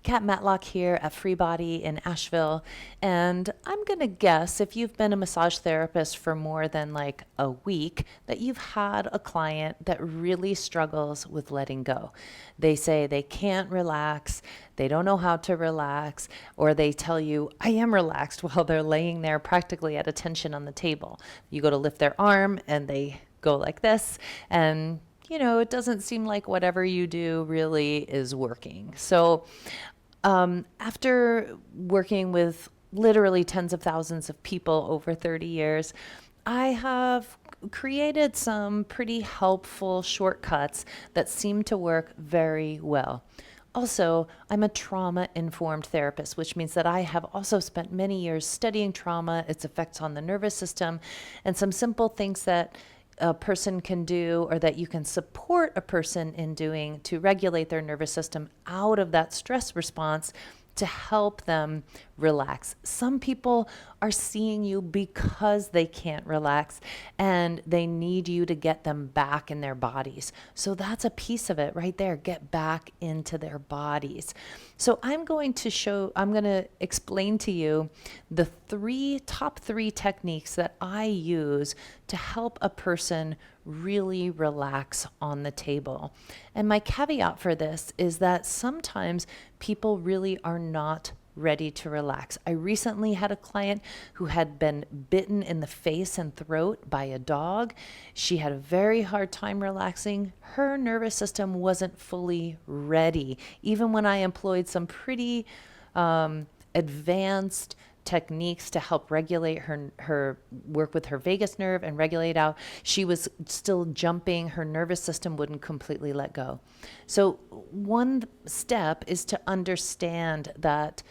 Kat Matlock here at FreeBody in Asheville. And I'm going to guess if you've been a massage therapist for more than like a week, that you've had a client that really struggles with letting go. They say they can't relax, they don't know how to relax, or they tell you, I am relaxed while they're laying there practically at attention on the table. You go to lift their arm and they go like this, and it doesn't seem like whatever you do really is working. So, after working with literally tens of thousands of people over 30 years, I have created some pretty helpful shortcuts that seem to work very well. Also, I'm a trauma informed therapist, which means that I have also spent many years studying trauma, its effects on the nervous system, and some simple things that a person can do or that you can support a person in doing to regulate their nervous system out of that stress response to help them relax. Some people are seeing you because they can't relax and they need you to get them back in their bodies. So that's a piece of it right there. Get back into their bodies. So I'm going to explain to you the top three techniques that I use to help a person really relax on the table. And my caveat for this is that sometimes people really are not ready to relax. I recently had a client who had been bitten in the face and throat by a dog. She had a very hard time relaxing. Her nervous system wasn't fully ready. Even when I employed some pretty advanced techniques to help regulate her work with her vagus nerve and regulate out, she was still jumping. Her nervous system wouldn't completely let go. So one step is to understand that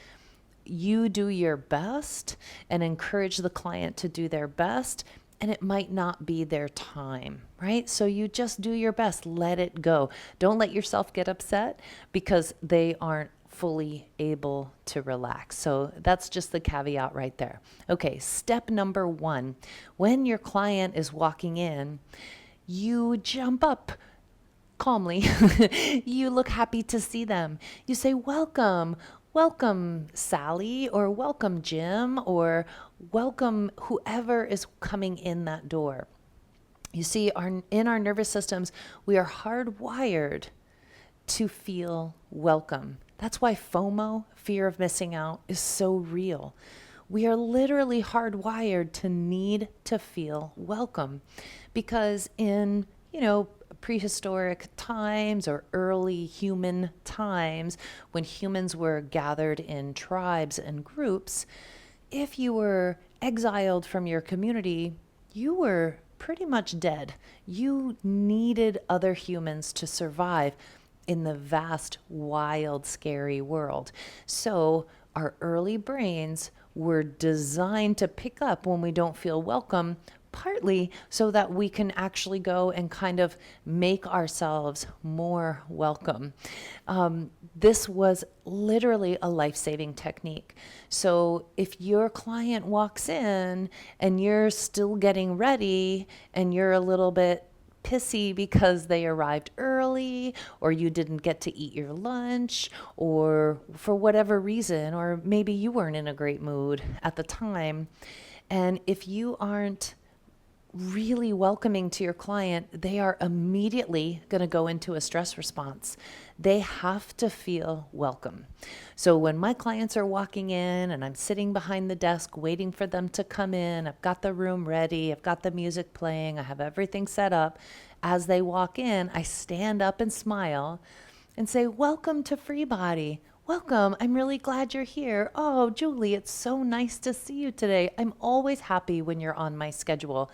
you do your best and encourage the client to do their best, and it might not be their time, right? So you just do your best, let it go. Don't let yourself get upset because they aren't fully able to relax. So that's just the caveat right there. Okay, step number one, when your client is walking in, you jump up calmly. You look happy to see them. You say, welcome, Sally, or welcome, Jim, or welcome whoever is coming in that door. You see, in our nervous systems, we are hardwired to feel welcome. That's why FOMO, fear of missing out, is so real. We are literally hardwired to need to feel welcome because in, prehistoric times or early human times when humans were gathered in tribes and groups, if you were exiled from your community, you were pretty much dead. You needed other humans to survive in the vast, wild, scary world. So our early brains were designed to pick up when we don't feel welcome, partly so that we can actually go and kind of make ourselves more welcome. This was literally a life-saving technique. So if your client walks in and you're still getting ready and you're a little bit pissy because they arrived early or you didn't get to eat your lunch or for whatever reason, or maybe you weren't in a great mood at the time. And if you aren't really welcoming to your client, they are immediately going to go into a stress response. They have to feel welcome. So when my clients are walking in and I'm sitting behind the desk waiting for them to come in, I've got the room ready, I've got the music playing, I have everything set up. As they walk in, I stand up and smile and say, welcome to FreeBody. Welcome. I'm really glad you're here. Oh, Julie, it's so nice to see you today. I'm always happy when you're on my schedule.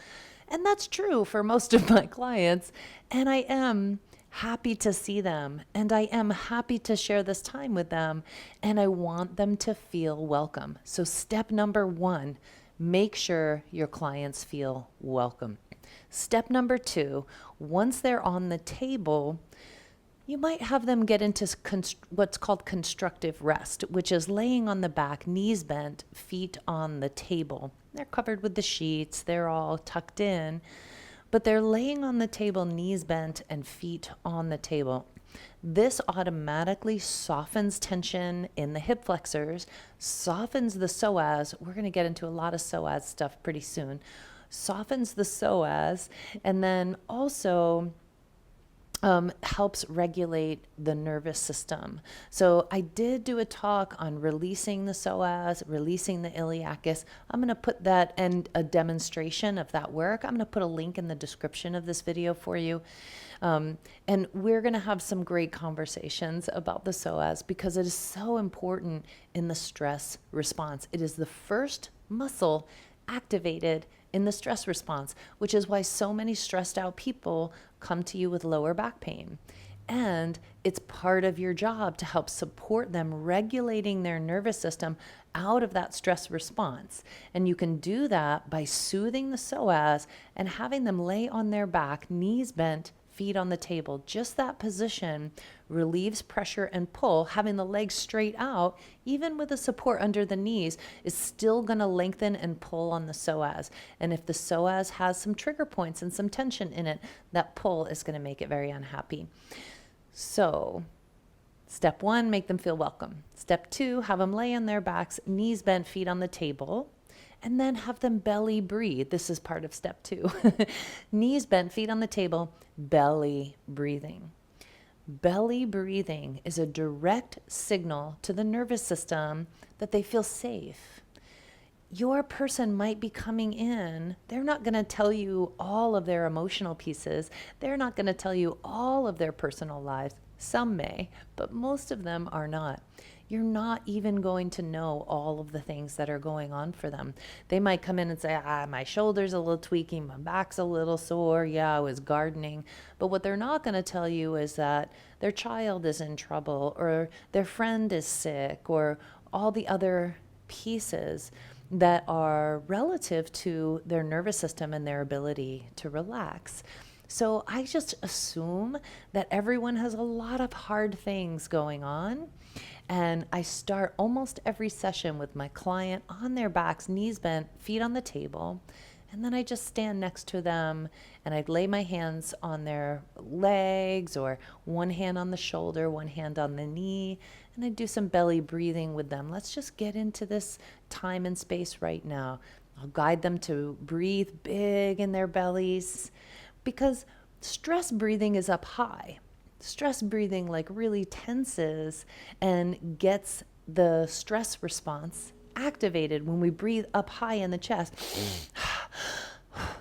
And that's true for most of my clients. And I am happy to see them. And I am happy to share this time with them. And I want them to feel welcome. So step number one, make sure your clients feel welcome. Step number two, once they're on the table, you might have them get into what's called constructive rest, which is laying on the back, knees bent, feet on the table. They're covered with the sheets. They're all tucked in. but they're laying on the table, knees bent and feet on the table. This automatically softens tension in the hip flexors, softens the psoas. We're going to get into a lot of psoas stuff pretty soon. Softens the psoas, and then also helps regulate the nervous system. So I did do a talk on releasing the psoas, releasing the iliacus. I'm going to put that and a demonstration of that work. I'm going to put a link in the description of this video for you. And we're going to have some great conversations about the psoas because it is so important in the stress response. It is the first muscle activated in the stress response, which is why so many stressed out people come to you with lower back pain. And it's part of your job to help support them regulating their nervous system out of that stress response. And you can do that by soothing the psoas and having them lay on their back, knees bent, feet on the table. Just that position relieves pressure and pull. Having the legs straight out, even with the support under the knees, is still going to lengthen and pull on the psoas. And if the psoas has some trigger points and some tension in it, that pull is going to make it very unhappy. So step 1, make them feel welcome. Step 2, have them lay on their backs, knees bent, feet on the table. And then have them belly breathe. This is part of step 2. Knees bent, feet on the table, belly breathing. Belly breathing is a direct signal to the nervous system that they feel safe. Your person might be coming in. They're not going to tell you all of their emotional pieces. They're not going to tell you all of their personal lives. Some may, but most of them are not. You're not even going to know all of the things that are going on for them. They might come in and say, my shoulder's a little tweaking, my back's a little sore, I was gardening. But what they're not going to tell you is that their child is in trouble, or their friend is sick, or all the other pieces that are relative to their nervous system and their ability to relax. So I just assume that everyone has a lot of hard things going on. And I start almost every session with my client on their backs, knees bent, feet on the table. And then I just stand next to them and I'd lay my hands on their legs, or one hand on the shoulder, one hand on the knee. And I'd do some belly breathing with them. Let's just get into this time and space right now. I'll guide them to breathe big in their bellies, because stress breathing is up high. Stress breathing like really tenses and gets the stress response activated. When we breathe up high in the chest,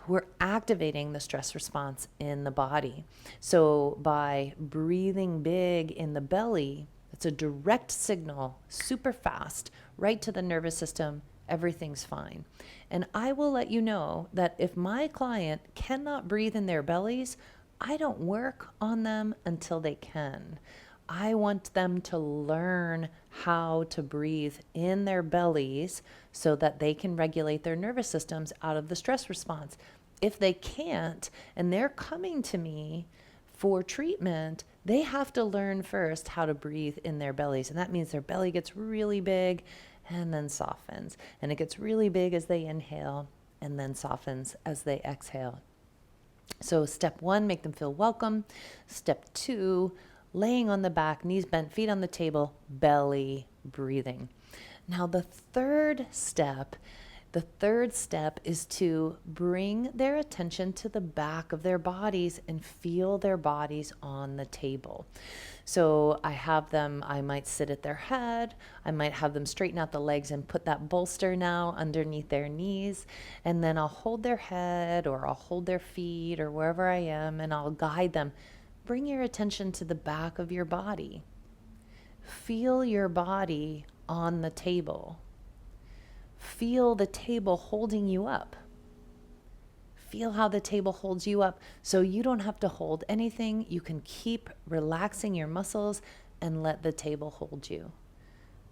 we're activating the stress response in the body. So by breathing big in the belly, it's a direct signal, super fast, right to the nervous system. Everything's fine. And I will let you know that if my client cannot breathe in their bellies, I don't work on them until they can. I want them to learn how to breathe in their bellies so that they can regulate their nervous systems out of the stress response. If they can't, and they're coming to me for treatment, they have to learn first how to breathe in their bellies. And that means their belly gets really big and then softens. And it gets really big as they inhale and then softens as they exhale. So step 1, make them feel welcome. Step 2, laying on the back, knees bent, feet on the table, belly breathing. Now the third step is to bring their attention to the back of their bodies and feel their bodies on the table. So I might sit at their head. I might have them straighten out the legs and put that bolster now underneath their knees. And then I'll hold their head, or I'll hold their feet, or wherever I am, and I'll guide them. Bring your attention to the back of your body. Feel your body on the table. Feel the table holding you up. Feel how the table holds you up, so you don't have to hold anything. You can keep relaxing your muscles and let the table hold you.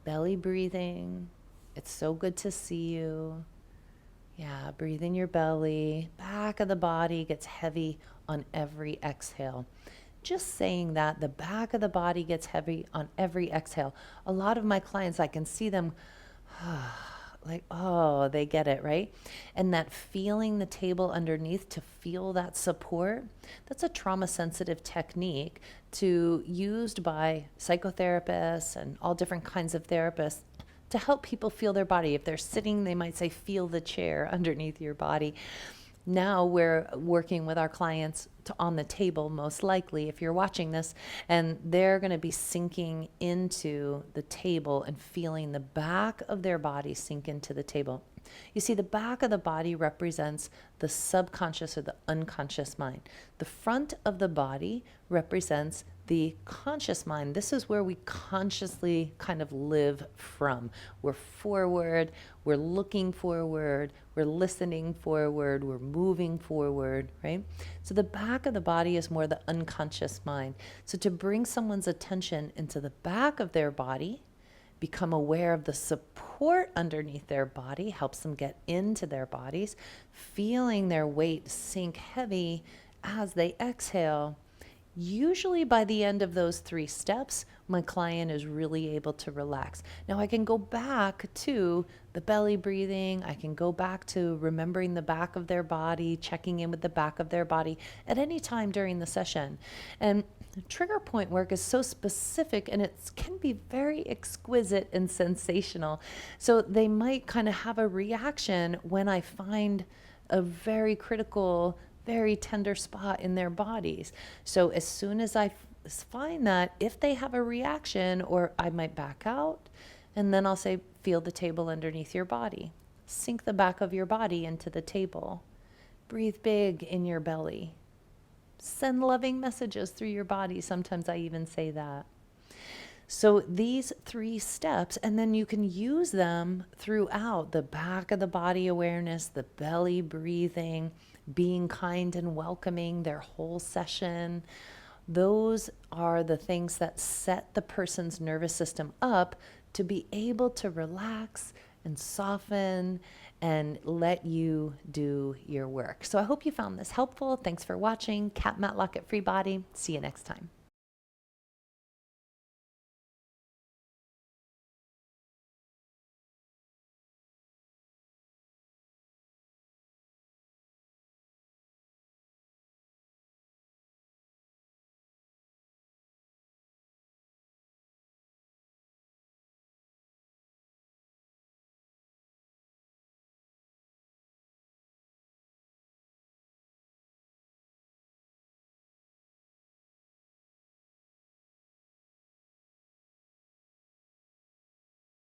Belly breathing. It's so good to see you. Yeah, breathe in your belly. Back of the body gets heavy on every exhale. Just saying that, the back of the body gets heavy on every exhale. A lot of my clients, I can see them like, oh, they get it, right? And that feeling the table underneath to feel that support, that's a trauma sensitive technique used by psychotherapists and all different kinds of therapists to help people feel their body. If they're sitting, they might say, feel the chair underneath your body. Now we're working with our clients on the table, most likely, if you're watching this, and they're going to be sinking into the table and feeling the back of their body sink into the table. You see, the back of the body represents the subconscious or the unconscious mind. The front of the body represents the conscious mind. This is where we consciously kind of live from. We're forward, we're looking forward, we're listening forward, we're moving forward, right? So the back of the body is more the unconscious mind. So to bring someone's attention into the back of their body, become aware of the support underneath their body, helps them get into their bodies, feeling their weight sink heavy as they exhale. Usually by the end of those 3 steps, my client is really able to relax. Now I can go back to the belly breathing. I can go back to remembering the back of their body, checking in with the back of their body at any time during the session. And trigger point work is so specific, and it can be very exquisite and sensational. So they might kind of have a reaction when I find a very critical, very tender spot in their bodies. So as soon as I find that, if they have a reaction, or I might back out, and then I'll say, feel the table underneath your body. Sink the back of your body into the table. Breathe big in your belly. Send loving messages through your body. Sometimes I even say that. So these 3 steps, and then you can use them throughout the back of the body awareness, the belly breathing, being kind and welcoming their whole session. Those are the things that set the person's nervous system up to be able to relax and soften and let you do your work. So I hope you found this helpful. Thanks for watching. Kat Matlock at FreeBody. See you next time.